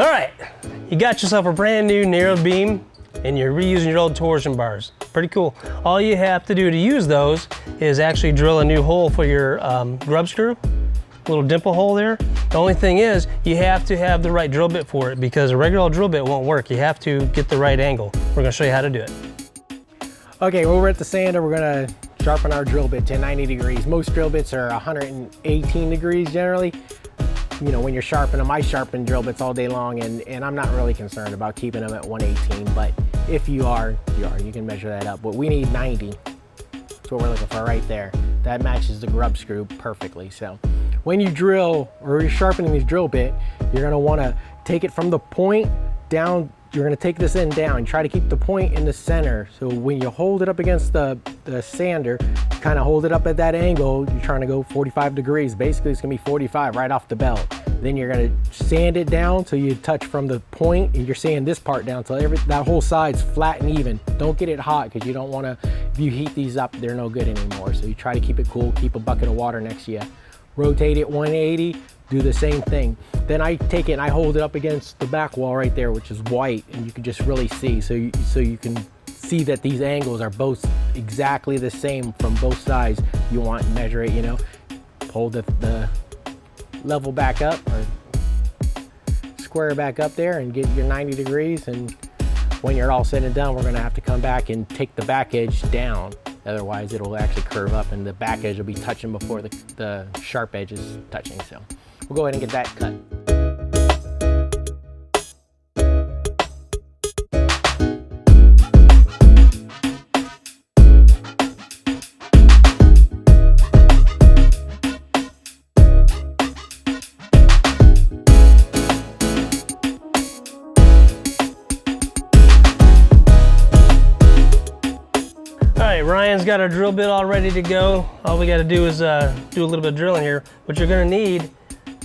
All right, you got yourself a brand new narrow beam and you're reusing your old torsion bars. Pretty cool. All you have to do to use those is actually drill a new hole for your grub screw. Little dimple hole there. The only thing is you have to have the right drill bit for it because a regular old drill bit won't work. You have to get the right angle. We're gonna show you how to do it. Okay, well, we're at the sander. We're gonna sharpen our drill bit to 90 degrees. Most drill bits are 118 degrees generally. You know, when you're sharpening them, I sharpen drill bits all day long, and I'm not really concerned about keeping them at 118, but if you are, you can measure that up. But we need 90. That's what we're looking for right there. That matches the grub screw perfectly. So when you drill or you're sharpening this drill bit, you're gonna wanna take it from the point down. You're gonna take this end down. Try to keep the point in the center. So when you hold it up against the sander, kind of hold it up at that angle. You're trying to go 45 degrees. Basically, it's gonna be 45 right off the belt. Then you're gonna sand it down till you touch from the point, and you're sanding this part down till that whole side's flat and even. Don't get it hot because you don't wanna, if you heat these up, they're no good anymore. So you try to keep it cool, keep a bucket of water next to you. Rotate it 180, do the same thing. Then I take it and I hold it up against the back wall right there, which is white, and you can just really see. So you can see that these angles are both exactly the same from both sides. You want to measure it, you know, hold the level back up or square back up there and get your 90 degrees. And when you're all said and done, we're gonna have to come back and take the back edge down. Otherwise, it'll actually curve up and the back edge will be touching before the sharp edge is touching. So we'll go ahead and get that cut. Ryan's got our drill bit all ready to go. All we got to do is do a little bit of drilling here. What you're going to need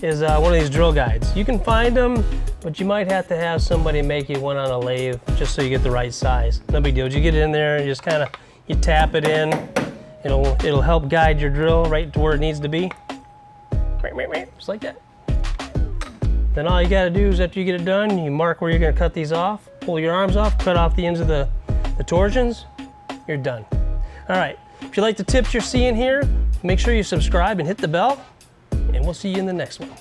is one of these drill guides. You can find them, but you might have to have somebody make you one on a lathe just so you get the right size. No big deal. You get it in there and just kind of you tap it in. It'll help guide your drill right to where it needs to be. Just like that. Then all you got to do is after you get it done, you mark where you're going to cut these off, pull your arms off, cut off the ends of the torsions. You're done. All right, if you like the tips you're seeing here, make sure you subscribe and hit the bell, and we'll see you in the next one.